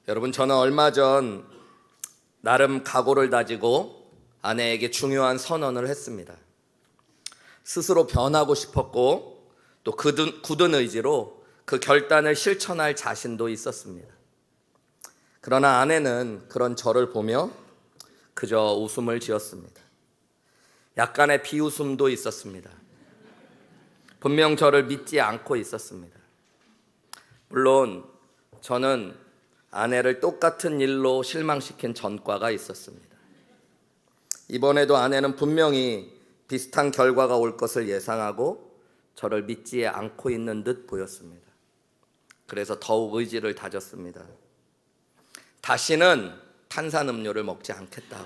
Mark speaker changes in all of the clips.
Speaker 1: 여러분, 저는 얼마 전 나름 각오를 다지고 아내에게 중요한 선언을 했습니다. 스스로 변하고 싶었고 또 굳은 의지로 그 결단을 실천할 자신도 있었습니다. 그러나 아내는 그런 저를 보며 그저 웃음을 지었습니다. 약간의 비웃음도 있었습니다. 분명 저를 믿지 않고 있었습니다. 물론 저는 아내를 똑같은 일로 실망시킨 전과가 있었습니다. 이번에도 아내는 분명히 비슷한 결과가 올 것을 예상하고 저를 믿지 않고 있는 듯 보였습니다. 그래서 더욱 의지를 다졌습니다. 다시는 탄산음료를 먹지 않겠다고.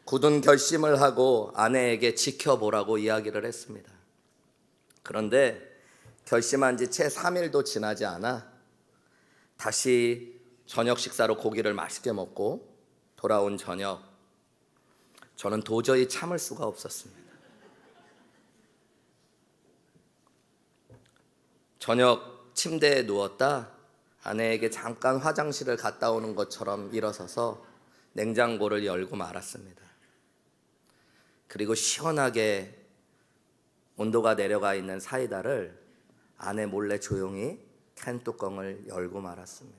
Speaker 1: 굳은 결심을 하고 아내에게 지켜보라고 이야기를 했습니다. 그런데 결심한 지 채 3일도 지나지 않아 다시 저녁 식사로 고기를 맛있게 먹고 돌아온 저녁, 저는 도저히 참을 수가 없었습니다. 저녁 침대에 누웠다 아내에게 잠깐 화장실을 갔다 오는 것처럼 일어서서 냉장고를 열고 말았습니다. 그리고 시원하게 온도가 내려가 있는 사이다를 아내 몰래 조용히 캔 뚜껑을 열고 말았습니다.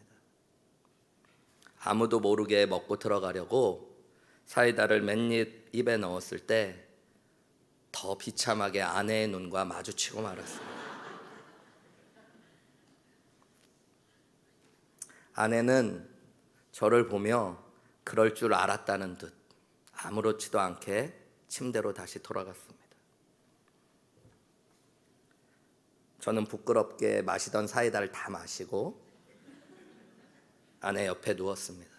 Speaker 1: 아무도 모르게 먹고 들어가려고 사이다를 맨입 입에 넣었을 때 더 비참하게 아내의 눈과 마주치고 말았습니다. 아내는 저를 보며 그럴 줄 알았다는 듯 아무렇지도 않게 침대로 다시 돌아갔습니다. 저는 부끄럽게 마시던 사이다를 다 마시고 아내 옆에 누웠습니다.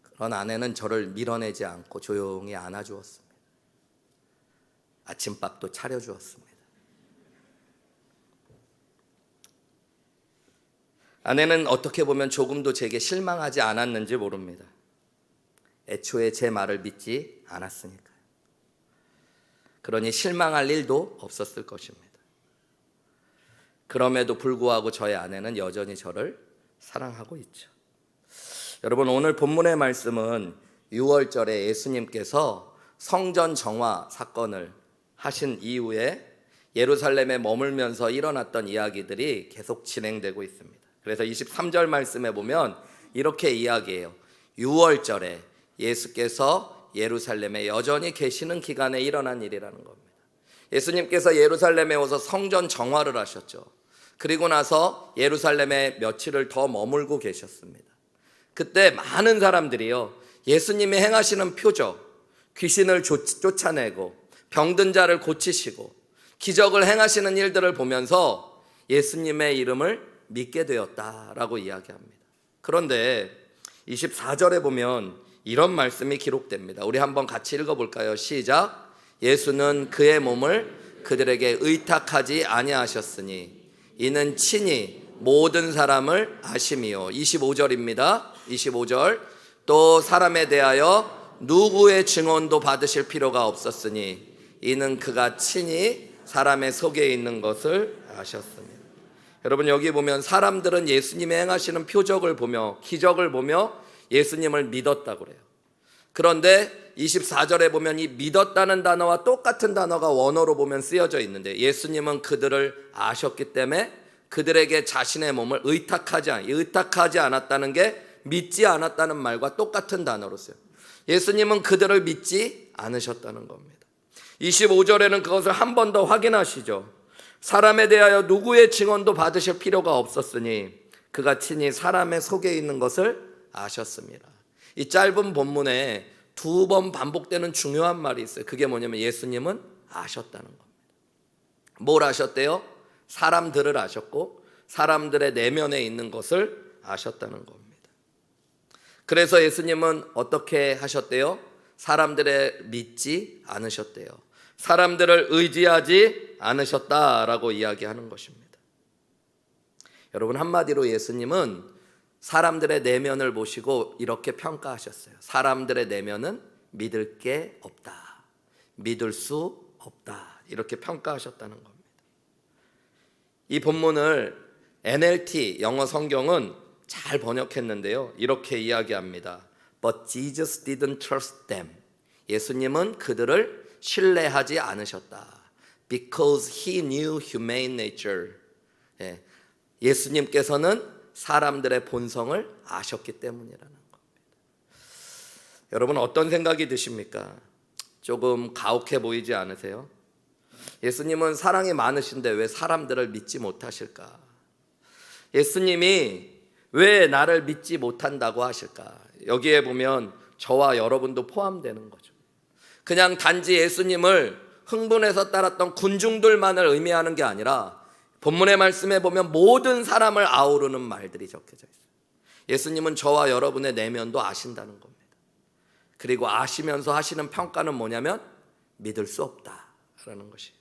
Speaker 1: 그런 아내는 저를 밀어내지 않고 조용히 안아주었습니다. 아침밥도 차려주었습니다. 아내는 어떻게 보면 조금도 제게 실망하지 않았는지 모릅니다. 애초에 제 말을 믿지 않았으니까요. 그러니 실망할 일도 없었을 것입니다. 그럼에도 불구하고 저의 아내는 여전히 저를 사랑하고 있죠. 여러분, 오늘 본문의 말씀은 6월절에 예수님께서 성전 정화 사건을 하신 이후에 예루살렘에 머물면서 일어났던 이야기들이 계속 진행되고 있습니다. 그래서 23절 말씀에 보면 이렇게 이야기해요. 6월절에 예수께서 예루살렘에 여전히 계시는 기간에 일어난 일이라는 겁니다. 예수님께서 예루살렘에 오셔서 성전 정화를 하셨죠. 그리고 나서 예루살렘에 며칠을 더 머물고 계셨습니다. 그때 많은 사람들이요, 예수님이 행하시는 표적, 귀신을 쫓아내고 병든 자를 고치시고 기적을 행하시는 일들을 보면서 예수님의 이름을 믿게 되었다라고 이야기합니다. 그런데 24절에 보면 이런 말씀이 기록됩니다. 우리 한번 같이 읽어볼까요? 시작. 예수는 그의 몸을 그들에게 의탁하지 아니하셨으니 이는 친히 모든 사람을 아심이요. 25절입니다. 25절. 또 사람에 대하여 누구의 증언도 받으실 필요가 없었으니 이는 그가 친히 사람의 속에 있는 것을 아셨습니다. 여러분, 여기 보면 사람들은 예수님이 행하시는 표적을 보며 기적을 보며 예수님을 믿었다고 그래요. 그런데 24절에 보면 이 믿었다는 단어와 똑같은 단어가 원어로 보면 쓰여져 있는데 예수님은 그들을 아셨기 때문에 그들에게 자신의 몸을 의탁하지 않았다는 게 믿지 않았다는 말과 똑같은 단어로 써요. 예수님은 그들을 믿지 않으셨다는 겁니다. 25절에는 그것을 한 번 더 확인하시죠. 사람에 대하여 누구의 증언도 받으실 필요가 없었으니 그가 친히 사람의 속에 있는 것을 아셨습니다. 이 짧은 본문에 2번 반복되는 중요한 말이 있어요. 그게 뭐냐면 예수님은 아셨다는 겁니다. 뭘 아셨대요? 사람들을 아셨고 사람들의 내면에 있는 것을 아셨다는 겁니다. 그래서 예수님은 어떻게 하셨대요? 사람들을 믿지 않으셨대요. 사람들을 의지하지 않으셨다라고 이야기하는 것입니다. 여러분, 한마디로 예수님은 사람들의 내면을 보시고 이렇게 평가하셨어요. 사람들의 내면은 믿을 게 없다. 믿을 수 없다. 이렇게 평가하셨다는 겁니다. 이 본문을 NLT 영어 성경은 잘 번역했는데요. 이렇게 이야기합니다. But Jesus didn't trust them. 예수님은 그들을 신뢰하지 않으셨다. Because he knew human nature. 예수님께서는 사람들의 본성을 아셨기 때문이라는 겁니다. 여러분 어떤 생각이 드십니까? 조금 가혹해 보이지 않으세요? 예수님은 사랑이 많으신데 왜 사람들을 믿지 못하실까? 예수님이 왜 나를 믿지 못한다고 하실까? 여기에 보면 저와 여러분도 포함되는 거죠. 그냥 단지 예수님을 흥분해서 따랐던 군중들만을 의미하는 게 아니라 본문의 말씀에 보면 모든 사람을 아우르는 말들이 적혀져 있어요. 예수님은 저와 여러분의 내면도 아신다는 겁니다. 그리고 아시면서 하시는 평가는 뭐냐면 믿을 수 없다라는 것이에요.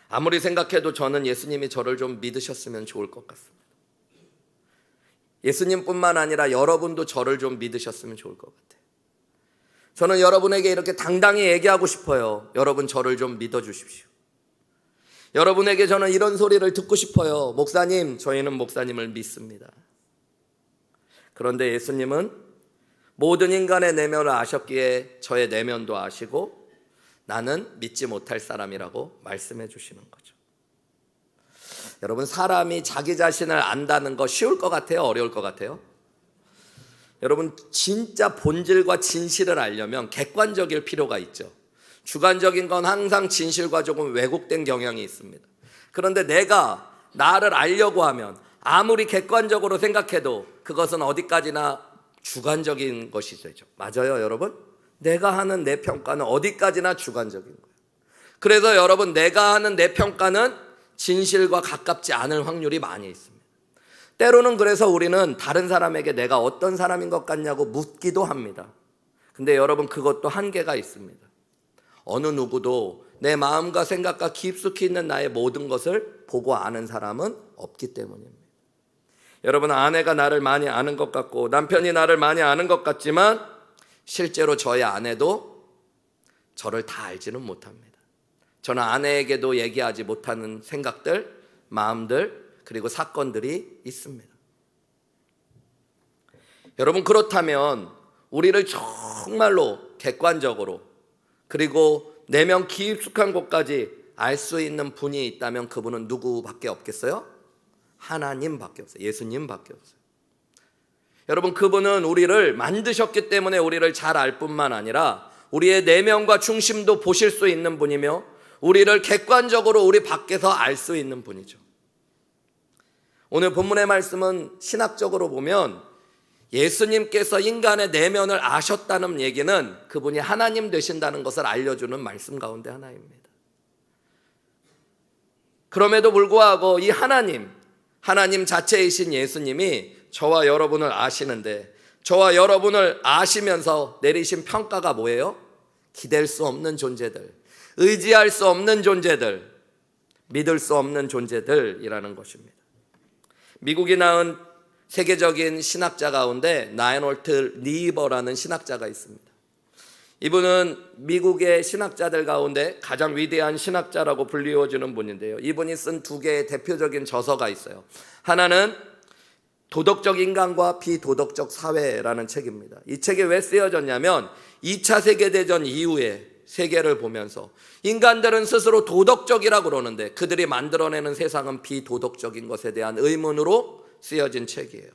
Speaker 1: 아무리 생각해도 저는 예수님이 저를 좀 믿으셨으면 좋을 것 같습니다. 예수님뿐만 아니라 여러분도 저를 좀 믿으셨으면 좋을 것 같아요. 저는 여러분에게 이렇게 당당히 얘기하고 싶어요. 여러분 저를 좀 믿어주십시오. 여러분에게 저는 이런 소리를 듣고 싶어요. 목사님, 저희는 목사님을 믿습니다. 그런데 예수님은 모든 인간의 내면을 아셨기에 저의 내면도 아시고 나는 믿지 못할 사람이라고 말씀해 주시는 거죠. 여러분 사람이 자기 자신을 안다는 거 쉬울 것 같아요? 어려울 것 같아요? 여러분 진짜 본질과 진실을 알려면 객관적일 필요가 있죠. 주관적인 건 항상 진실과 조금 왜곡된 경향이 있습니다. 그런데 내가 나를 알려고 하면 아무리 객관적으로 생각해도 그것은 어디까지나 주관적인 것이 되죠. 맞아요 여러분? 내가 하는 내 평가는 어디까지나 주관적인 거예요. 그래서 여러분 내가 하는 내 평가는 진실과 가깝지 않을 확률이 많이 있습니다. 때로는 그래서 우리는 다른 사람에게 내가 어떤 사람인 것 같냐고 묻기도 합니다. 근데 여러분 그것도 한계가 있습니다. 어느 누구도 내 마음과 생각과 깊숙이 있는 나의 모든 것을 보고 아는 사람은 없기 때문입니다. 여러분 아내가 나를 많이 아는 것 같고 남편이 나를 많이 아는 것 같지만 실제로 저의 아내도 저를 다 알지는 못합니다. 저는 아내에게도 얘기하지 못하는 생각들, 마음들, 그리고 사건들이 있습니다. 여러분 그렇다면 우리를 정말로 객관적으로 그리고 내면 깊숙한 곳까지 알 수 있는 분이 있다면 그분은 누구밖에 없겠어요? 하나님밖에 없어요. 예수님밖에 없어요. 여러분 그분은 우리를 만드셨기 때문에 우리를 잘 알 뿐만 아니라 우리의 내면과 중심도 보실 수 있는 분이며 우리를 객관적으로 우리 밖에서 알 수 있는 분이죠. 오늘 본문의 말씀은 신학적으로 보면 예수님께서 인간의 내면을 아셨다는 얘기는 그분이 하나님 되신다는 것을 알려주는 말씀 가운데 하나입니다. 그럼에도 불구하고 이 하나님 자체이신 예수님이 저와 여러분을 아시는데 저와 여러분을 아시면서 내리신 평가가 뭐예요? 기댈 수 없는 존재들, 의지할 수 없는 존재들, 믿을 수 없는 존재들이라는 것입니다. 미국이 낳은 세계적인 신학자 가운데 라이놀트 니버라는 신학자가 있습니다. 이분은 미국의 신학자들 가운데 가장 위대한 신학자라고 불리워지는 분인데요. 이분이 쓴 두 개의 대표적인 저서가 있어요. 하나는 도덕적 인간과 비도덕적 사회라는 책입니다. 이 책이 왜 쓰여졌냐면 2차 세계대전 이후에 세계를 보면서 인간들은 스스로 도덕적이라고 그러는데 그들이 만들어내는 세상은 비도덕적인 것에 대한 의문으로 쓰여진 책이에요.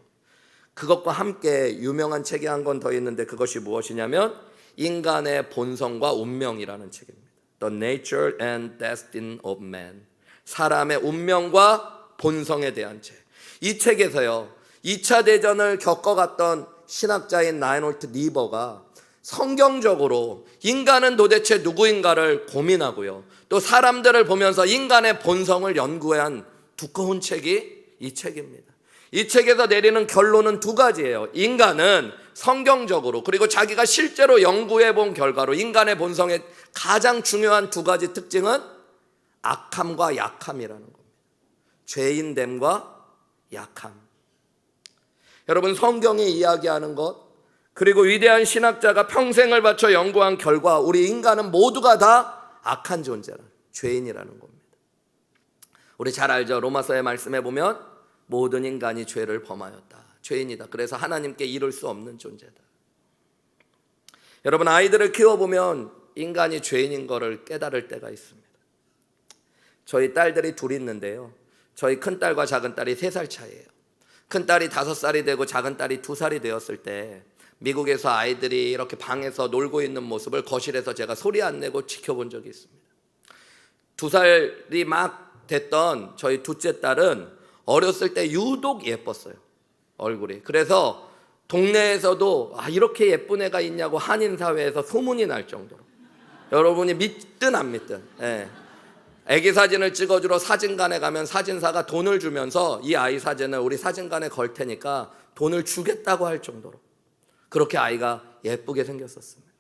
Speaker 1: 그것과 함께 유명한 책이 한 권 더 있는데 그것이 무엇이냐면 인간의 본성과 운명이라는 책입니다. The Nature and Destiny of Man. 사람의 운명과 본성에 대한 책. 이 책에서요 2차 대전을 겪어갔던 신학자인 라이놀트 니버가 성경적으로 인간은 도대체 누구인가를 고민하고요 또 사람들을 보면서 인간의 본성을 연구한 두꺼운 책이 이 책입니다. 이 책에서 내리는 결론은 두 가지예요. 인간은 성경적으로 그리고 자기가 실제로 연구해 본 결과로 인간의 본성의 가장 중요한 두 가지 특징은 악함과 약함이라는 겁니다. 죄인됨과 약함. 여러분 성경이 이야기하는 것 그리고 위대한 신학자가 평생을 바쳐 연구한 결과 우리 인간은 모두가 다 악한 존재라 죄인이라는 겁니다. 우리 잘 알죠? 로마서의 말씀에 보면 모든 인간이 죄를 범하였다. 죄인이다. 그래서 하나님께 이룰 수 없는 존재다. 여러분, 아이들을 키워보면 인간이 죄인인 것을 깨달을 때가 있습니다. 저희 딸들이 둘이 있는데요, 저희 큰딸과 작은딸이 3살 차이예요. 큰딸이 5살이 되고 작은딸이 2살이 되었을 때 미국에서 아이들이 이렇게 방에서 놀고 있는 모습을 거실에서 제가 소리 안 내고 지켜본 적이 있습니다. 2살이 막 됐던 저희 둘째 딸은 어렸을 때 유독 예뻤어요, 얼굴이. 그래서 동네에서도 이렇게 예쁜 애가 있냐고 한인사회에서 소문이 날 정도로, 여러분이 믿든 안 믿든, 애기 사진을 찍어주러 사진관에 가면 사진사가 돈을 주면서 이 아이 사진을 우리 사진관에 걸 테니까 돈을 주겠다고 할 정도로 그렇게 아이가 예쁘게 생겼었습니다.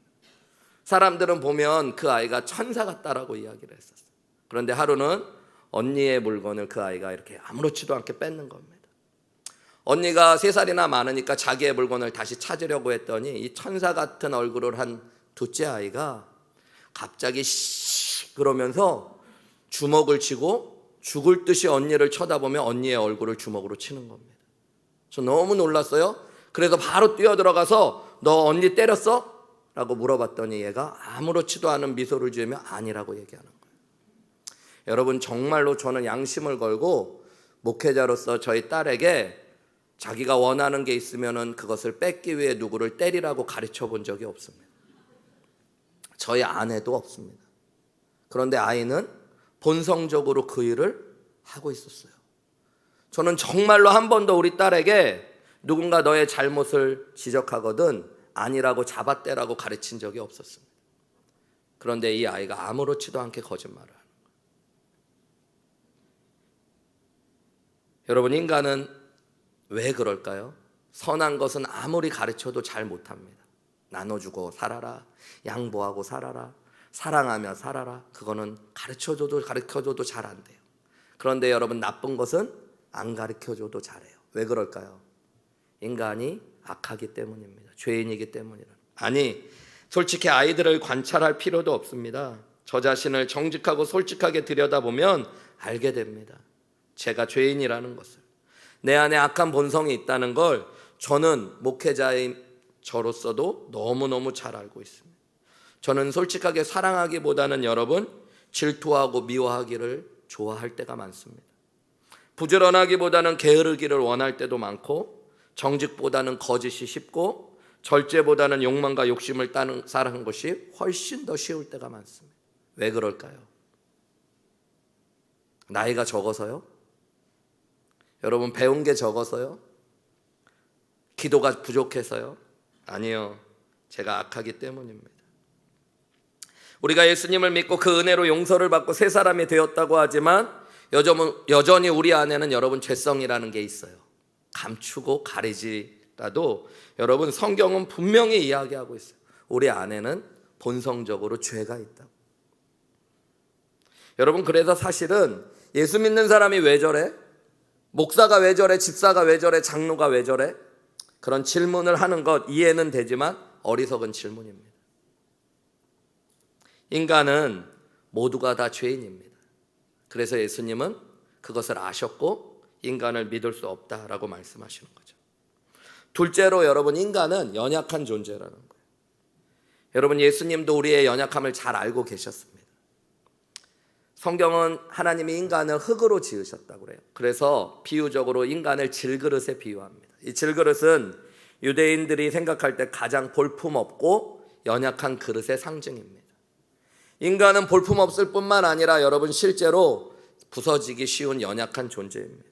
Speaker 1: 사람들은 보면 그 아이가 천사 같다라고 이야기를 했었어요. 그런데 하루는 언니의 물건을 그 아이가 이렇게 아무렇지도 않게 뺏는 겁니다. 언니가 3살이나 많으니까 자기의 물건을 다시 찾으려고 했더니 이 천사 같은 얼굴을 한 둘째 아이가 갑자기 씨 그러면서 주먹을 쥐고 죽을 듯이 언니를 쳐다보며 언니의 얼굴을 주먹으로 치는 겁니다. 저 너무 놀랐어요. 그래서 바로 뛰어들어가서 너 언니 때렸어? 라고 물어봤더니 얘가 아무렇지도 않은 미소를 지으며 아니라고 얘기하는 거예요. 여러분, 정말로 저는 양심을 걸고 목회자로서 저희 딸에게 자기가 원하는 게 있으면 그것을 뺏기 위해 누구를 때리라고 가르쳐 본 적이 없습니다. 저희 아내도 없습니다. 그런데 아이는 본성적으로 그 일을 하고 있었어요. 저는 정말로 한 번도 우리 딸에게 누군가 너의 잘못을 지적하거든 아니라고 잡아떼라고 가르친 적이 없었습니다. 그런데 이 아이가 아무렇지도 않게 거짓말을 하는 거예요. 여러분, 인간은 왜 그럴까요? 선한 것은 아무리 가르쳐도 잘 못합니다. 나눠주고 살아라, 양보하고 살아라, 사랑하며 살아라. 그거는 가르쳐줘도 잘 안 돼요. 그런데 여러분, 나쁜 것은 안 가르쳐줘도 잘해요. 왜 그럴까요? 인간이 악하기 때문입니다. 죄인이기 때문이라. 아니, 솔직히 아이들을 관찰할 필요도 없습니다. 저 자신을 정직하고 솔직하게 들여다보면 알게 됩니다. 제가 죄인이라는 것을, 내 안에 악한 본성이 있다는 걸 저는 목회자인 저로서도 너무너무 잘 알고 있습니다. 저는 솔직하게 사랑하기보다는 여러분, 질투하고 미워하기를 좋아할 때가 많습니다. 부지런하기보다는 게으르기를 원할 때도 많고, 정직보다는 거짓이 쉽고, 절제보다는 욕망과 욕심을 따르는 것이 훨씬 더 쉬울 때가 많습니다. 왜 그럴까요? 나이가 적어서요? 여러분, 배운 게 적어서요? 기도가 부족해서요? 아니요, 제가 악하기 때문입니다. 우리가 예수님을 믿고 그 은혜로 용서를 받고 새 사람이 되었다고 하지만 여전히 우리 안에는 여러분 죄성이라는 게 있어요. 감추고 가리지라도 여러분, 성경은 분명히 이야기하고 있어요. 우리 안에는 본성적으로 죄가 있다고. 여러분, 그래서 사실은 예수 믿는 사람이 왜 저래? 목사가 왜 저래? 집사가 왜 저래? 장로가 왜 저래? 그런 질문을 하는 것 이해는 되지만 어리석은 질문입니다. 인간은 모두가 다 죄인입니다. 그래서 예수님은 그것을 아셨고 인간을 믿을 수 없다라고 말씀하시는 거죠. 둘째로 여러분, 인간은 연약한 존재라는 거예요. 여러분, 예수님도 우리의 연약함을 잘 알고 계셨습니다. 성경은 하나님이 인간을 흙으로 지으셨다고 그래요. 그래서 비유적으로 인간을 질그릇에 비유합니다. 이 질그릇은 유대인들이 생각할 때 가장 볼품없고 연약한 그릇의 상징입니다. 인간은 볼품없을 뿐만 아니라 여러분, 실제로 부서지기 쉬운 연약한 존재입니다.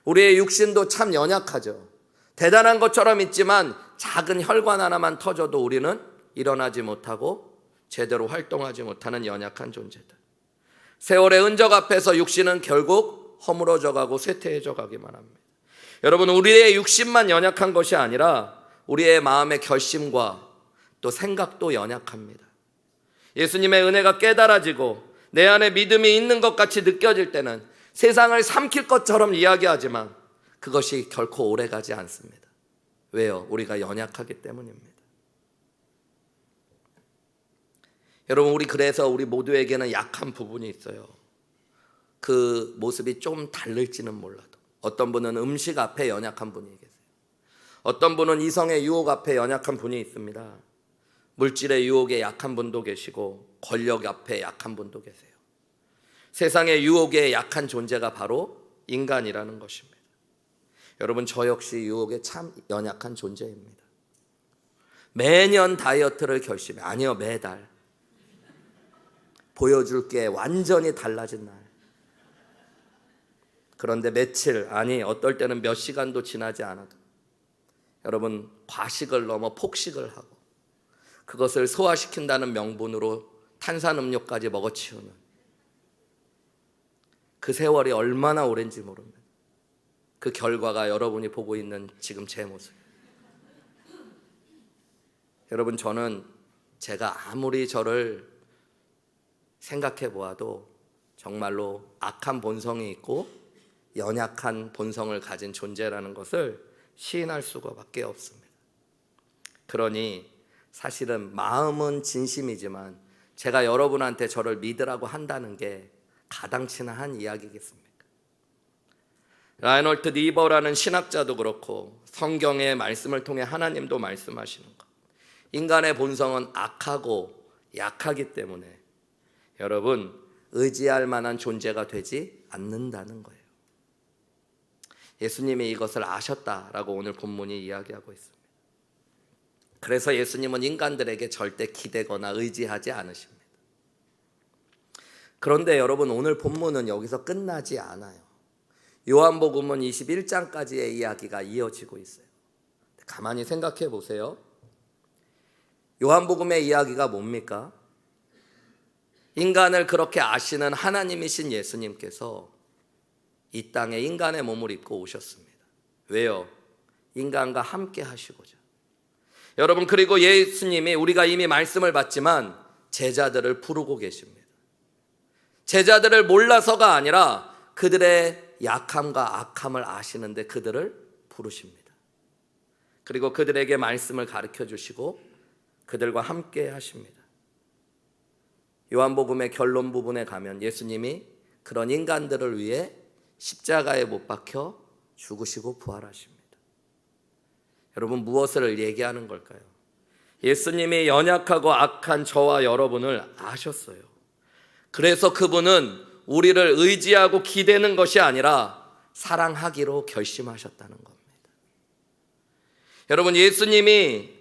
Speaker 1: 우리의 육신도 참 연약하죠. 대단한 것처럼 있지만 작은 혈관 하나만 터져도 우리는 일어나지 못하고 제대로 활동하지 못하는 연약한 존재들. 세월의 흔적 앞에서 육신은 결국 허물어져 가고 쇠퇴해져 가기만 합니다. 여러분, 우리의 육신만 연약한 것이 아니라 우리의 마음의 결심과 또 생각도 연약합니다. 예수님의 은혜가 깨달아지고 내 안에 믿음이 있는 것 같이 느껴질 때는 세상을 삼킬 것처럼 이야기하지만 그것이 결코 오래가지 않습니다. 왜요? 우리가 연약하기 때문입니다. 여러분, 그래서 우리 모두에게는 약한 부분이 있어요. 그 모습이 좀 다를지는 몰라도 어떤 분은 음식 앞에 연약한 분이 계세요. 어떤 분은 이성의 유혹 앞에 연약한 분이 있습니다. 물질의 유혹에 약한 분도 계시고 권력 앞에 약한 분도 계세요. 세상의 유혹에 약한 존재가 바로 인간이라는 것입니다. 여러분, 저 역시 유혹에 참 연약한 존재입니다. 매년 다이어트를 결심해. 아니요, 매달. 보여줄 게 완전히 달라진 날. 그런데 며칠, 아니 어떨 때는 몇 시간도 지나지 않아도 여러분, 과식을 넘어 폭식을 하고 그것을 소화시킨다는 명분으로 탄산음료까지 먹어치우는 그 세월이 얼마나 오랜지 모릅니다. 그 결과가 여러분이 보고 있는 지금 제 모습. 여러분, 저는 제가 아무리 저를 생각해 보아도 정말로 악한 본성이 있고 연약한 본성을 가진 존재라는 것을 시인할 수가밖에 없습니다. 그러니 사실은 마음은 진심이지만 제가 여러분한테 저를 믿으라고 한다는 게 가당치나 한 이야기겠습니까? 라이놀트 니버라는 신학자도 그렇고 성경의 말씀을 통해 하나님도 말씀하시는 것, 인간의 본성은 악하고 약하기 때문에 여러분, 의지할 만한 존재가 되지 않는다는 거예요. 예수님이 이것을 아셨다라고 오늘 본문이 이야기하고 있습니다. 그래서 예수님은 인간들에게 절대 기대거나 의지하지 않으십니다. 그런데 여러분, 오늘 본문은 여기서 끝나지 않아요. 요한복음은 21장까지의 이야기가 이어지고 있어요. 가만히 생각해 보세요. 요한복음의 이야기가 뭡니까? 인간을 그렇게 아시는 하나님이신 예수님께서 이 땅에 인간의 몸을 입고 오셨습니다. 왜요? 인간과 함께 하시고자. 여러분, 그리고 예수님이 우리가 이미 말씀을 받지만 제자들을 부르고 계십니다. 제자들을 몰라서가 아니라 그들의 약함과 악함을 아시는데 그들을 부르십니다. 그리고 그들에게 말씀을 가르쳐 주시고 그들과 함께 하십니다. 요한복음의 결론 부분에 가면 예수님이 그런 인간들을 위해 십자가에 못 박혀 죽으시고 부활하십니다. 여러분, 무엇을 얘기하는 걸까요? 예수님이 연약하고 악한 저와 여러분을 아셨어요. 그래서 그분은 우리를 의지하고 기대는 것이 아니라 사랑하기로 결심하셨다는 겁니다. 여러분, 예수님이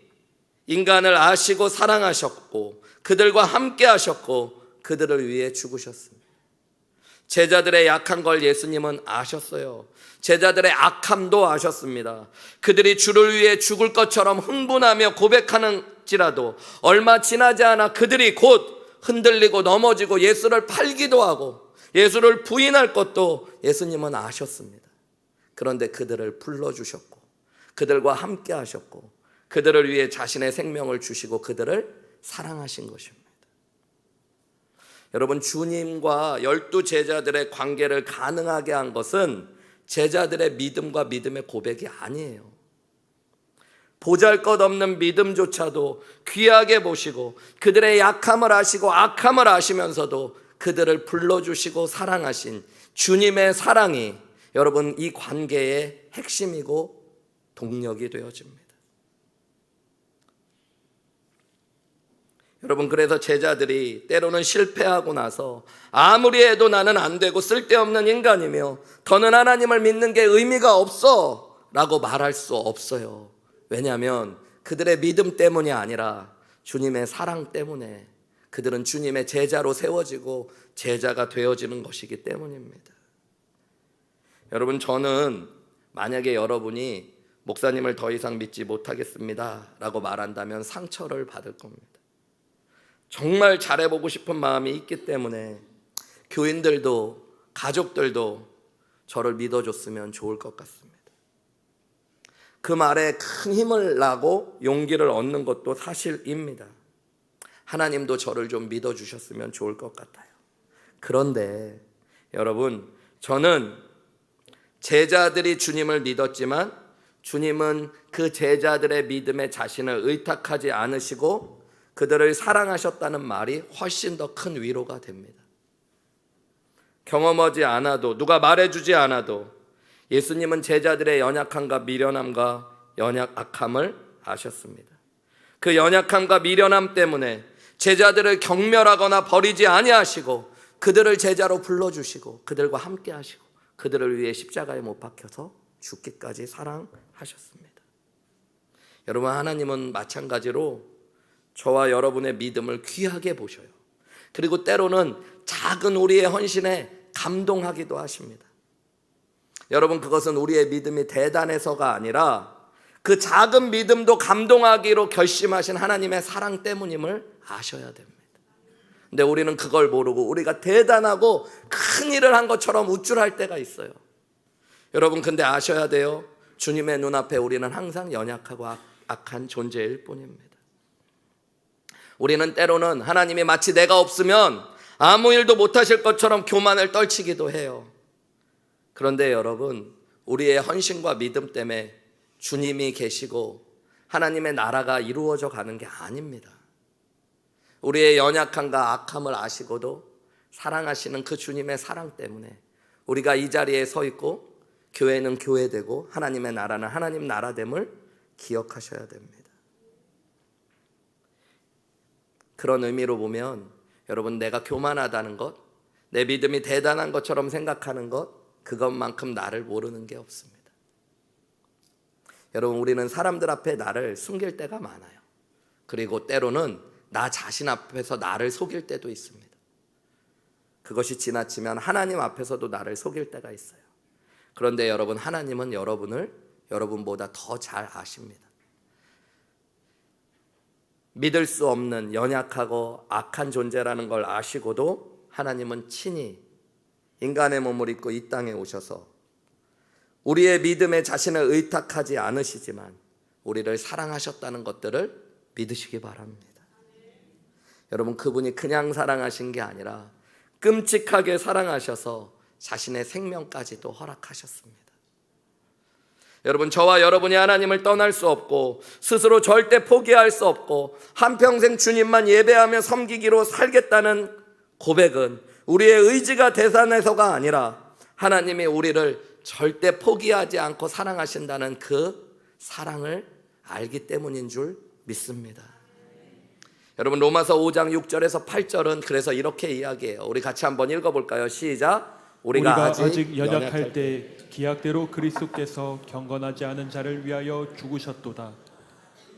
Speaker 1: 인간을 아시고 사랑하셨고 그들과 함께 하셨고 그들을 위해 죽으셨습니다. 제자들의 약한 걸 예수님은 아셨어요. 제자들의 악함도 아셨습니다. 그들이 주를 위해 죽을 것처럼 흥분하며 고백하는지라도 얼마 지나지 않아 그들이 곧 흔들리고 넘어지고 예수를 팔기도 하고 예수를 부인할 것도 예수님은 아셨습니다. 그런데 그들을 불러주셨고 그들과 함께 하셨고 그들을 위해 자신의 생명을 주시고 그들을 사랑하신 것입니다. 여러분, 주님과 12 제자들의 관계를 가능하게 한 것은 제자들의 믿음과 믿음의 고백이 아니에요. 보잘것없는 믿음조차도 귀하게 보시고 그들의 약함을 아시고 악함을 아시면서도 그들을 불러주시고 사랑하신 주님의 사랑이 여러분, 이 관계의 핵심이고 동력이 되어집니다. 여러분, 그래서 제자들이 때로는 실패하고 나서 아무리 해도 나는 안 되고 쓸데없는 인간이며 더는 하나님을 믿는 게 의미가 없어 라고 말할 수 없어요. 왜냐하면 그들의 믿음 때문이 아니라 주님의 사랑 때문에 그들은 주님의 제자로 세워지고 제자가 되어지는 것이기 때문입니다. 여러분, 저는 만약에 여러분이 목사님을 더 이상 믿지 못하겠습니다 라고 말한다면 상처를 받을 겁니다. 정말 잘해보고 싶은 마음이 있기 때문에 교인들도 가족들도 저를 믿어줬으면 좋을 것 같습니다. 그 말에 큰 힘을 나고 용기를 얻는 것도 사실입니다. 하나님도 저를 좀 믿어주셨으면 좋을 것 같아요. 그런데 여러분, 저는 제자들이 주님을 믿었지만 주님은 그 제자들의 믿음에 자신을 의탁하지 않으시고 그들을 사랑하셨다는 말이 훨씬 더 큰 위로가 됩니다. 경험하지 않아도, 누가 말해주지 않아도 예수님은 제자들의 연약함과 미련함과 악함을 아셨습니다. 그 연약함과 미련함 때문에 제자들을 경멸하거나 버리지 아니하시고 그들을 제자로 불러주시고 그들과 함께 하시고 그들을 위해 십자가에 못 박혀서 죽기까지 사랑하셨습니다. 여러분, 하나님은 마찬가지로 저와 여러분의 믿음을 귀하게 보셔요. 그리고 때로는 작은 우리의 헌신에 감동하기도 하십니다. 여러분, 그것은 우리의 믿음이 대단해서가 아니라 그 작은 믿음도 감동하기로 결심하신 하나님의 사랑 때문임을 아셔야 됩니다. 근데 우리는 그걸 모르고 우리가 대단하고 큰 일을 한 것처럼 우쭐할 때가 있어요. 여러분, 근데 아셔야 돼요. 주님의 눈앞에 우리는 항상 연약하고 악한 존재일 뿐입니다. 우리는 때로는 하나님이 마치 내가 없으면 아무 일도 못하실 것처럼 교만을 떨치기도 해요. 그런데 여러분, 우리의 헌신과 믿음 때문에 주님이 계시고 하나님의 나라가 이루어져 가는 게 아닙니다. 우리의 연약함과 악함을 아시고도 사랑하시는 그 주님의 사랑 때문에 우리가 이 자리에 서 있고 교회는 교회되고 하나님의 나라는 하나님 나라됨을 기억하셔야 됩니다. 그런 의미로 보면 여러분, 내가 교만하다는 것, 내 믿음이 대단한 것처럼 생각하는 것, 그것만큼 나를 모르는 게 없습니다. 여러분, 우리는 사람들 앞에 나를 숨길 때가 많아요. 그리고 때로는 나 자신 앞에서 나를 속일 때도 있습니다. 그것이 지나치면 하나님 앞에서도 나를 속일 때가 있어요. 그런데 여러분, 하나님은 여러분을 여러분보다 더 잘 아십니다. 믿을 수 없는 연약하고 악한 존재라는 걸 아시고도 하나님은 친히 인간의 몸을 입고 이 땅에 오셔서 우리의 믿음에 자신을 의탁하지 않으시지만 우리를 사랑하셨다는 것들을 믿으시기 바랍니다. 여러분, 그분이 그냥 사랑하신 게 아니라 끔찍하게 사랑하셔서 자신의 생명까지도 허락하셨습니다. 여러분, 저와 여러분이 하나님을 떠날 수 없고 스스로 절대 포기할 수 없고 한평생 주님만 예배하며 섬기기로 살겠다는 고백은 우리의 의지가 대단해서가 아니라 하나님이 우리를 절대 포기하지 않고 사랑하신다는 그 사랑을 알기 때문인 줄 믿습니다. 여러분, 로마서 5장 6절에서 8절은 그래서 이렇게 이야기해요. 우리 같이 한번 읽어볼까요? 시작. 우리가 아직
Speaker 2: 연약할 때 기약대로 그리스도께서 경건하지 않은 자를 위하여 죽으셨도다.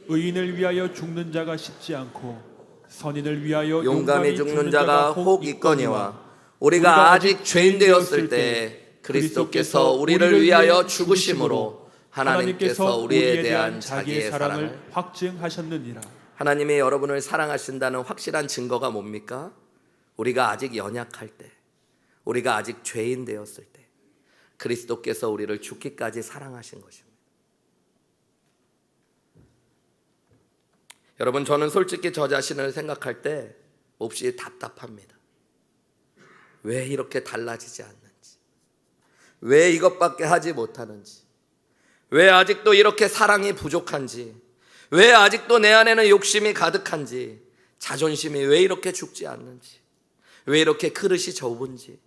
Speaker 2: 의인을 위하여 죽는 자가 쉽지 않고 선인을 위하여
Speaker 1: 용감히 죽는 자가 혹 있거니와 우리가 아직 죄인 되었을 때 그리스도께서 우리를 위하여 죽으심으로 하나님께서 우리에 대한 자기의 사랑을
Speaker 2: 확증하셨느니라.
Speaker 1: 하나님이 여러분을 사랑하신다는 확실한 증거가 뭡니까? 우리가 아직 연약할 때, 우리가 아직 죄인 되었을 때 그리스도께서 우리를 죽기까지 사랑하신 것입니다. 여러분, 저는 솔직히 저 자신을 생각할 때 몹시 답답합니다. 왜 이렇게 달라지지 않는지, 왜 이것밖에 하지 못하는지, 왜 아직도 이렇게 사랑이 부족한지, 왜 아직도 내 안에는 욕심이 가득한지, 자존심이 왜 이렇게 죽지 않는지, 왜 이렇게 그릇이 좁은지,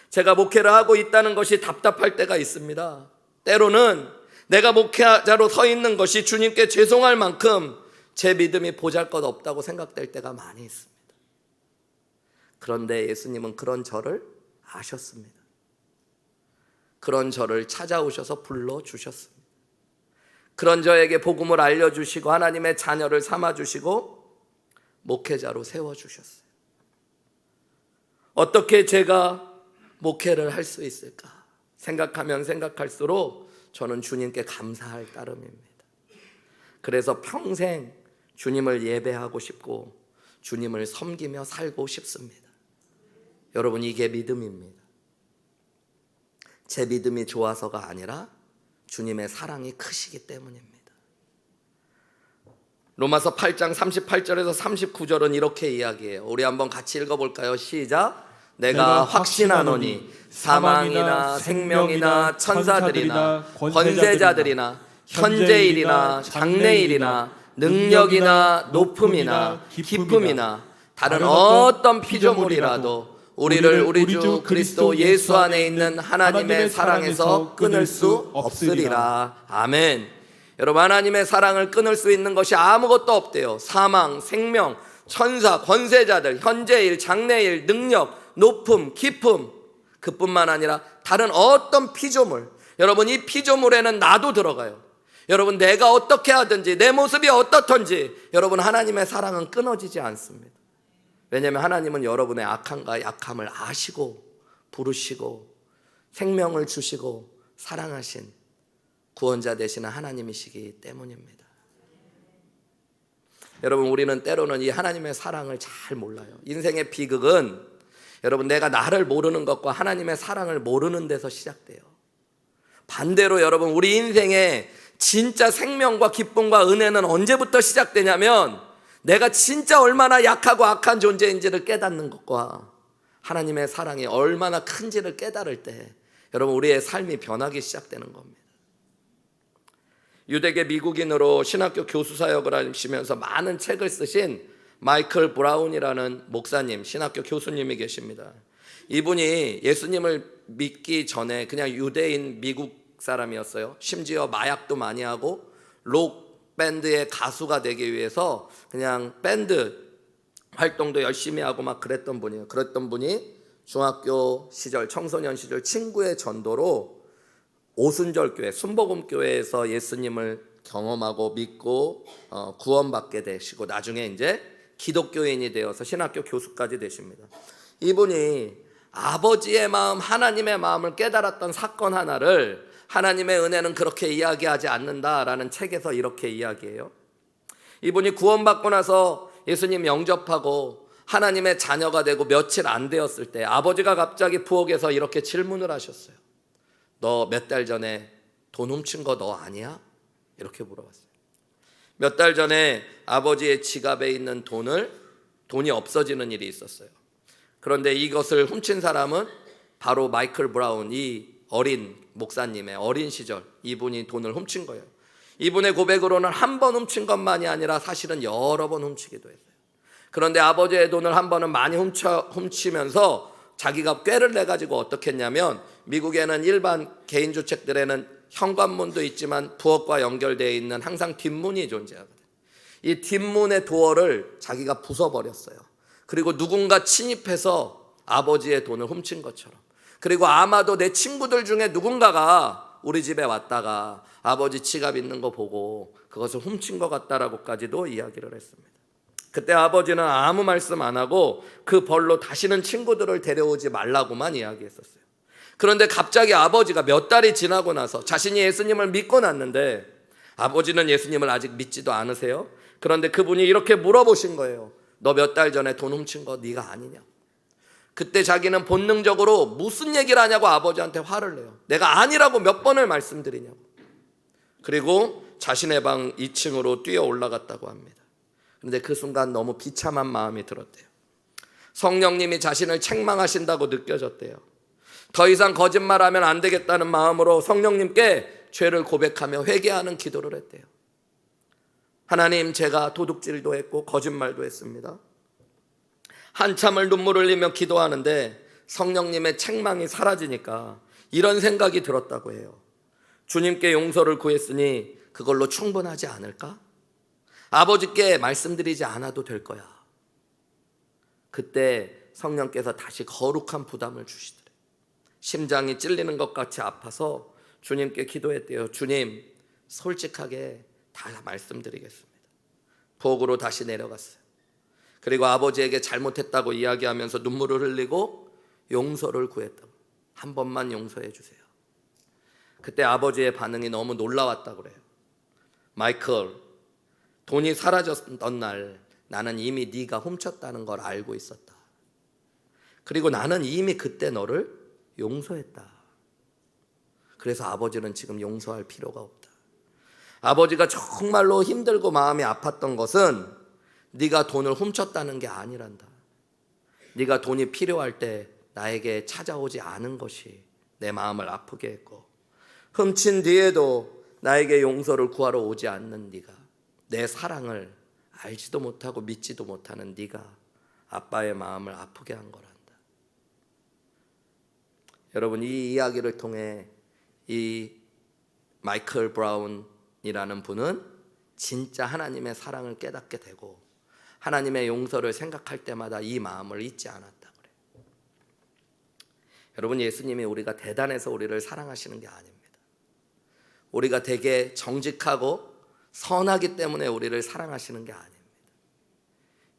Speaker 1: 제가 목회를 하고 있다는 것이 답답할 때가 있습니다. 때로는 내가 목회자로 서 있는 것이 주님께 죄송할 만큼 제 믿음이 보잘것없다고 생각될 때가 많이 있습니다. 그런데 예수님은 그런 저를 아셨습니다. 그런 저를 찾아오셔서 불러주셨습니다. 그런 저에게 복음을 알려주시고 하나님의 자녀를 삼아주시고 목회자로 세워주셨어요. 어떻게 제가 목회를 할 수 있을까 생각하면 생각할수록 저는 주님께 감사할 따름입니다. 그래서 평생 주님을 예배하고 싶고 주님을 섬기며 살고 싶습니다. 여러분, 이게 믿음입니다. 제 믿음이 좋아서가 아니라 주님의 사랑이 크시기 때문입니다. 로마서 8장 38절에서 39절은 이렇게 이야기해요. 우리 한번 같이 읽어볼까요? 시작. 내가 확신하노니 사망이나 생명이나 천사들이나 권세자들이나 현재일이나 장래일이나 능력이나 높음이나 기쁨이나 다른 어떤 피조물이라도 우리를 우리 주 그리스도 예수 안에 있는 하나님의 사랑에서 끊을 수 없으리라. 아멘. 여러분, 하나님의 사랑을 끊을 수 있는 것이 아무것도 없대요. 사망, 생명, 천사, 권세자들, 현재일, 장래일, 능력, 높음, 깊음, 그뿐만 아니라 다른 어떤 피조물, 여러분, 이 피조물에는 나도 들어가요. 여러분, 내가 어떻게 하든지 내 모습이 어떻든지 여러분, 하나님의 사랑은 끊어지지 않습니다. 왜냐하면 하나님은 여러분의 악함과 약함을 아시고 부르시고 생명을 주시고 사랑하신 구원자 되시는 하나님이시기 때문입니다. 여러분, 우리는 때로는 이 하나님의 사랑을 잘 몰라요. 인생의 비극은 여러분, 내가 나를 모르는 것과 하나님의 사랑을 모르는 데서 시작돼요. 반대로 여러분, 우리 인생의 진짜 생명과 기쁨과 은혜는 언제부터 시작되냐면 내가 진짜 얼마나 약하고 악한 존재인지를 깨닫는 것과 하나님의 사랑이 얼마나 큰지를 깨달을 때 여러분, 우리의 삶이 변하기 시작되는 겁니다. 유대계 미국인으로 신학교 교수 사역을 하시면서 많은 책을 쓰신 마이클 브라운이라는 목사님, 신학교 교수님이 계십니다. 이분이 예수님을 믿기 전에 그냥 유대인 미국 사람이었어요. 심지어 마약도 많이 하고 록 밴드의 가수가 되기 위해서 그냥 밴드 활동도 열심히 하고 막 그랬던 분이에요. 그랬던 분이 중학교 시절, 청소년 시절 친구의 전도로 오순절교회, 순복음교회에서 예수님을 경험하고 믿고 구원받게 되시고 나중에 이제 기독교인이 되어서 신학교 교수까지 되십니다. 이분이 아버지의 마음, 하나님의 마음을 깨달았던 사건 하나를 하나님의 은혜는 그렇게 이야기하지 않는다라는 책에서 이렇게 이야기해요. 이분이 구원받고 나서 예수님 영접하고 하나님의 자녀가 되고 며칠 안 되었을 때 아버지가 갑자기 부엌에서 이렇게 질문을 하셨어요. 너 몇 달 전에 돈 훔친 거 너 아니야? 이렇게 물어봤어요. 몇 달 전에 아버지의 지갑에 있는 돈이 없어지는 일이 있었어요. 그런데 이것을 훔친 사람은 바로 마이클 브라운, 이 어린 목사님의 어린 시절 이분이 돈을 훔친 거예요. 이분의 고백으로는 한 번 훔친 것만이 아니라 사실은 여러 번 훔치기도 했어요. 그런데 아버지의 돈을 한 번은 많이 훔치면서 자기가 꾀를 내가지고 어떻게 했냐면 미국에는 일반 개인주택들에는 현관문도 있지만 부엌과 연결되어 있는 항상 뒷문이 존재하거든요. 이 뒷문의 도어를 자기가 부숴버렸어요. 그리고 누군가 침입해서 아버지의 돈을 훔친 것처럼, 그리고 아마도 내 친구들 중에 누군가가 우리 집에 왔다가 아버지 지갑 있는 거 보고 그것을 훔친 것 같다라고까지도 이야기를 했습니다. 그때 아버지는 아무 말씀 안 하고 그 벌로 다시는 친구들을 데려오지 말라고만 이야기했었어요. 그런데 갑자기 아버지가 몇 달이 지나고 나서 자신이 예수님을 믿고 났는데 아버지는 예수님을 아직 믿지도 않으세요. 그런데 그분이 이렇게 물어보신 거예요. 너 몇 달 전에 돈 훔친 거 네가 아니냐? 그때 자기는 본능적으로 무슨 얘기를 하냐고 아버지한테 화를 내요. 내가 아니라고 몇 번을 말씀드리냐고. 그리고 자신의 방 2층으로 뛰어 올라갔다고 합니다. 그런데 그 순간 너무 비참한 마음이 들었대요. 성령님이 자신을 책망하신다고 느껴졌대요. 더 이상 거짓말하면 안 되겠다는 마음으로 성령님께 죄를 고백하며 회개하는 기도를 했대요. 하나님, 제가 도둑질도 했고 거짓말도 했습니다. 한참을 눈물을 흘리며 기도하는데 성령님의 책망이 사라지니까 이런 생각이 들었다고 해요. 주님께 용서를 구했으니 그걸로 충분하지 않을까? 아버지께 말씀드리지 않아도 될 거야. 그때 성령께서 다시 거룩한 부담을 주시더래요. 심장이 찔리는 것 같이 아파서 주님께 기도했대요. 주님, 솔직하게 다 말씀드리겠습니다. 부엌으로 다시 내려갔어요. 그리고 아버지에게 잘못했다고 이야기하면서 눈물을 흘리고 용서를 구했다고. 한 번만 용서해 주세요. 그때 아버지의 반응이 너무 놀라웠다고 그래요. 마이클, 돈이 사라졌던 날 나는 이미 네가 훔쳤다는 걸 알고 있었다. 그리고 나는 이미 그때 너를 용서했다. 그래서 아버지는 지금 용서할 필요가 없다. 아버지가 정말로 힘들고 마음이 아팠던 것은 네가 돈을 훔쳤다는 게 아니란다. 네가 돈이 필요할 때 나에게 찾아오지 않은 것이 내 마음을 아프게 했고, 훔친 뒤에도 나에게 용서를 구하러 오지 않는 네가, 내 사랑을 알지도 못하고 믿지도 못하는 네가 아빠의 마음을 아프게 한 거란다. 여러분, 이 이야기를 통해 이 마이클 브라운이라는 분은 진짜 하나님의 사랑을 깨닫게 되고 하나님의 용서를 생각할 때마다 이 마음을 잊지 않았다 그래요. 여러분, 예수님이 우리가 대단해서 우리를 사랑하시는 게 아닙니다. 우리가 되게 정직하고 선하기 때문에 우리를 사랑하시는 게 아닙니다.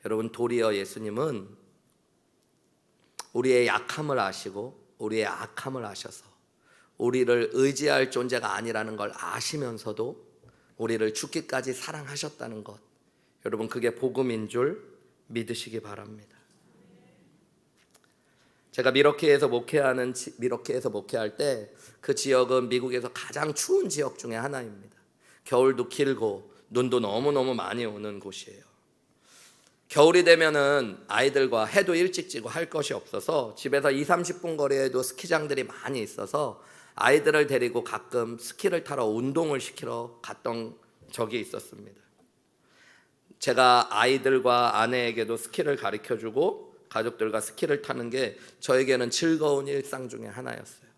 Speaker 1: 여러분, 도리어 예수님은 우리의 약함을 아시고 우리의 악함을 아셔서 우리를 의지할 존재가 아니라는 걸 아시면서도 우리를 죽기까지 사랑하셨다는 것, 여러분, 그게 복음인 줄 믿으시기 바랍니다. 제가 미러키에서 목회할 때 그 지역은 미국에서 가장 추운 지역 중에 하나입니다. 겨울도 길고 눈도 너무너무 많이 오는 곳이에요. 겨울이 되면은 아이들과 해도 일찍 지고 할 것이 없어서 집에서 20-30분 거리에도 스키장들이 많이 있어서 아이들을 데리고 가끔 스키를 타러 운동을 시키러 갔던 적이 있었습니다. 제가 아이들과 아내에게도 스키를 가르쳐주고 가족들과 스키를 타는 게 저에게는 즐거운 일상 중에 하나였어요.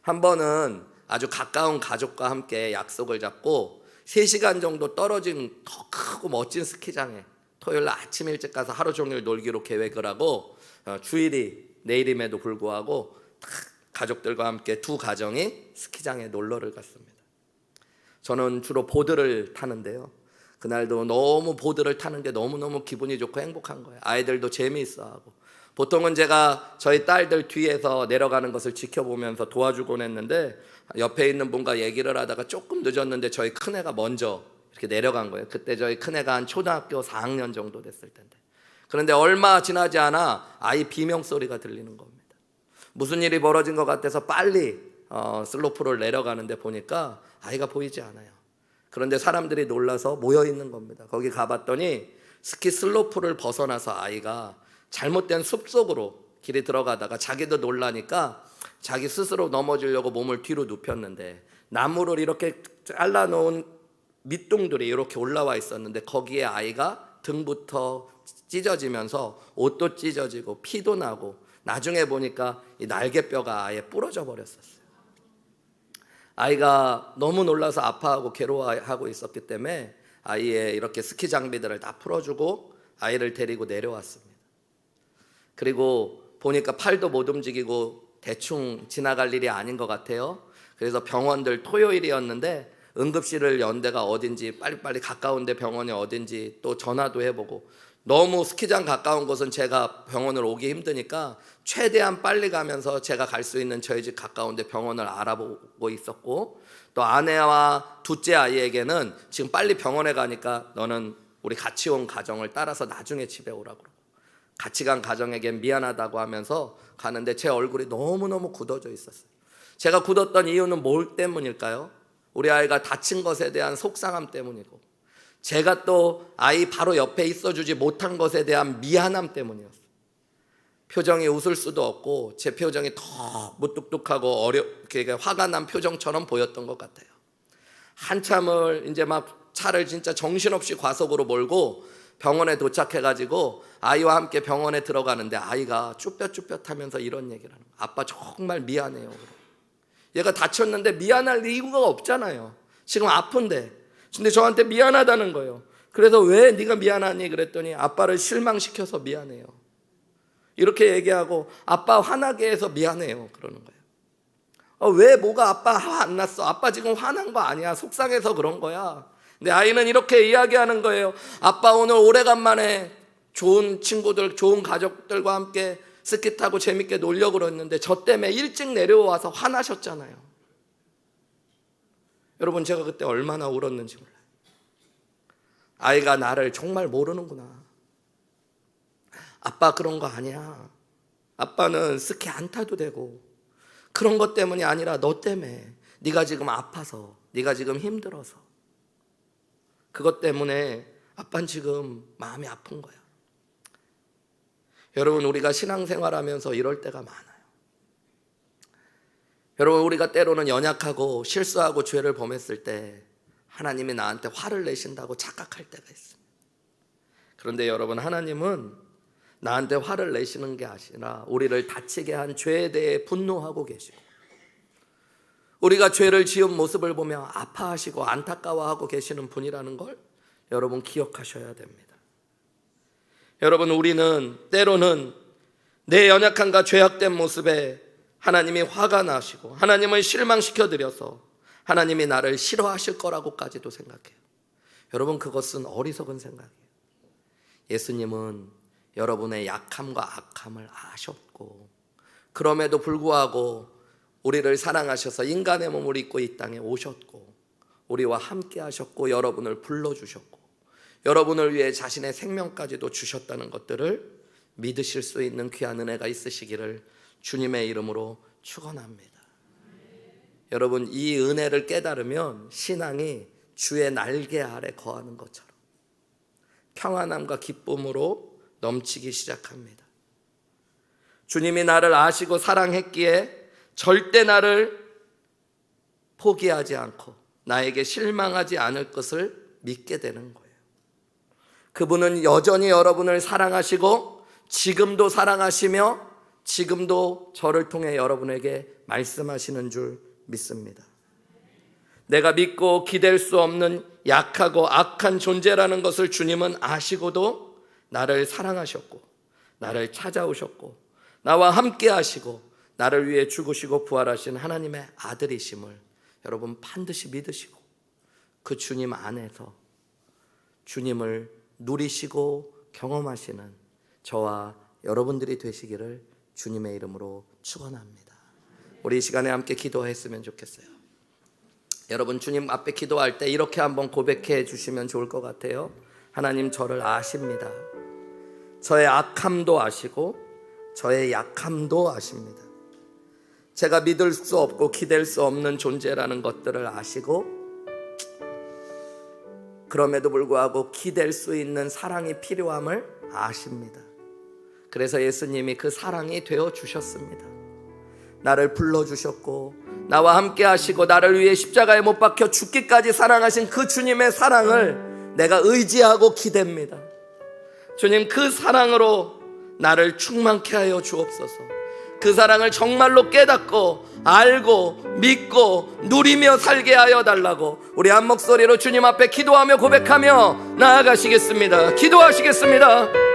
Speaker 1: 한 번은 아주 가까운 가족과 함께 약속을 잡고 3시간 정도 떨어진 더 크고 멋진 스키장에 토요일 날 아침 일찍 가서 하루 종일 놀기로 계획을 하고 주일이 내일임에도 불구하고 가족들과 함께 두 가정이 스키장에 놀러를 갔습니다. 저는 주로 보드를 타는데요. 그날도 너무 보드를 타는 게 너무너무 기분이 좋고 행복한 거예요. 아이들도 재미있어하고. 보통은 제가 저희 딸들 뒤에서 내려가는 것을 지켜보면서 도와주곤 했는데 옆에 있는 분과 얘기를 하다가 조금 늦었는데 저희 큰애가 먼저 이렇게 내려간 거예요. 그때 저희 큰애가 한 초등학교 4학년 정도 됐을 텐데. 그런데 얼마 지나지 않아 아이 비명소리가 들리는 겁니다. 무슨 일이 벌어진 것 같아서 빨리 슬로프를 내려가는데 보니까 아이가 보이지 않아요. 그런데 사람들이 놀라서 모여 있는 겁니다. 거기 가봤더니 스키 슬로프를 벗어나서 아이가 잘못된 숲속으로 길이 들어가다가 자기도 놀라니까 자기 스스로 넘어지려고 몸을 뒤로 눕혔는데 나무를 이렇게 잘라놓은 밑둥들이 이렇게 올라와 있었는데 거기에 아이가 등부터 찢어지면서 옷도 찢어지고 피도 나고 나중에 보니까 이 날개뼈가 아예 부러져 버렸었어요. 아이가 너무 놀라서 아파하고 괴로워하고 있었기 때문에 아이의 이렇게 스키 장비들을 다 풀어주고 아이를 데리고 내려왔습니다. 그리고 보니까 팔도 못 움직이고 대충 지나갈 일이 아닌 것 같아요. 그래서 병원들 토요일이었는데 응급실을 연 데가 어딘지 빨리빨리 가까운 데 병원이 어딘지 또 전화도 해보고 너무 스키장 가까운 곳은 제가 병원을 오기 힘드니까 최대한 빨리 가면서 제가 갈 수 있는 저희 집 가까운 데 병원을 알아보고 있었고 또 아내와 둘째 아이에게는 지금 빨리 병원에 가니까 너는 우리 같이 온 가정을 따라서 나중에 집에 오라고 그러고 같이 간 가정에겐 미안하다고 하면서 가는데 제 얼굴이 너무너무 굳어져 있었어요. 제가 굳었던 이유는 뭘 때문일까요? 우리 아이가 다친 것에 대한 속상함 때문이고 제가 또 아이 바로 옆에 있어주지 못한 것에 대한 미안함 때문이었어요. 표정이 웃을 수도 없고 제 표정이 더 무뚝뚝하고 화가 난 표정처럼 보였던 것 같아요. 한참을 이제 막 차를 진짜 정신없이 과속으로 몰고 병원에 도착해가지고 아이와 함께 병원에 들어가는데 아이가 쭈뼛쭈뼛하면서 이런 얘기를 하는 거예요. 아빠 정말 미안해요. 얘가 다쳤는데 미안할 이유가 없잖아요. 지금 아픈데. 근데 저한테 미안하다는 거예요. 그래서 왜 네가 미안하니? 그랬더니 아빠를 실망시켜서 미안해요. 이렇게 얘기하고 아빠 화나게 해서 미안해요. 그러는 거예요. 왜 뭐가 아빠 화 안 났어? 아빠 지금 화난 거 아니야. 속상해서 그런 거야. 근데 아이는 이렇게 이야기하는 거예요. 아빠 오늘 오래간만에 좋은 친구들, 좋은 가족들과 함께 스키 타고 재밌게 놀려고 그랬는데 저 때문에 일찍 내려와서 화나셨잖아요. 여러분 제가 그때 얼마나 울었는지 몰라요. 아이가 나를 정말 모르는구나. 아빠 그런 거 아니야. 아빠는 스키 안 타도 되고 그런 것 때문이 아니라 너 때문에 네가 지금 아파서 네가 지금 힘들어서 그것 때문에 아빠는 지금 마음이 아픈 거야. 여러분 우리가 신앙생활하면서 이럴 때가 많아요. 여러분 우리가 때로는 연약하고 실수하고 죄를 범했을 때 하나님이 나한테 화를 내신다고 착각할 때가 있습니다. 그런데 여러분 하나님은 나한테 화를 내시는 게 아니라 우리를 다치게 한 죄에 대해 분노하고 계시고, 우리가 죄를 지은 모습을 보며 아파하시고 안타까워하고 계시는 분이라는 걸 여러분 기억하셔야 됩니다. 여러분, 우리는 때로는 내 연약함과 죄악된 모습에 하나님이 화가 나시고 하나님을 실망시켜 드려서 하나님이 나를 싫어하실 거라고까지도 생각해요. 여러분, 그것은 어리석은 생각이에요. 예수님은 여러분의 약함과 악함을 아셨고, 그럼에도 불구하고 우리를 사랑하셔서 인간의 몸을 입고 이 땅에 오셨고, 우리와 함께 하셨고, 여러분을 불러주셨고, 여러분을 위해 자신의 생명까지도 주셨다는 것들을 믿으실 수 있는 귀한 은혜가 있으시기를 주님의 이름으로 축원합니다. 여러분, 이 은혜를 깨달으면 신앙이 주의 날개 아래 거하는 것처럼 평안함과 기쁨으로 넘치기 시작합니다. 주님이 나를 아시고 사랑했기에 절대 나를 포기하지 않고 나에게 실망하지 않을 것을 믿게 되는 거예요. 그분은 여전히 여러분을 사랑하시고 지금도 사랑하시며 지금도 저를 통해 여러분에게 말씀하시는 줄 믿습니다. 내가 믿고 기댈 수 없는 약하고 악한 존재라는 것을 주님은 아시고도 나를 사랑하셨고, 나를 찾아오셨고, 나와 함께 하시고, 나를 위해 죽으시고 부활하신 하나님의 아들이심을 여러분 반드시 믿으시고, 그 주님 안에서 주님을 누리시고 경험하시는 저와 여러분들이 되시기를 주님의 이름으로 축원합니다. 우리 이 시간에 함께 기도했으면 좋겠어요. 여러분, 주님 앞에 기도할 때 이렇게 한번 고백해 주시면 좋을 것 같아요. 하나님, 저를 아십니다. 저의 악함도 아시고 저의 약함도 아십니다. 제가 믿을 수 없고 기댈 수 없는 존재라는 것들을 아시고, 그럼에도 불구하고 기댈 수 있는 사랑이 필요함을 아십니다. 그래서 예수님이 그 사랑이 되어 주셨습니다. 나를 불러주셨고 나와 함께 하시고 나를 위해 십자가에 못 박혀 죽기까지 사랑하신 그 주님의 사랑을 내가 의지하고 기댑니다. 주님, 그 사랑으로 나를 충만케 하여 주옵소서. 그 사랑을 정말로 깨닫고 알고 믿고 누리며 살게 하여 달라고 우리 한 목소리로 주님 앞에 기도하며 고백하며 나아가시겠습니다. 기도하시겠습니다.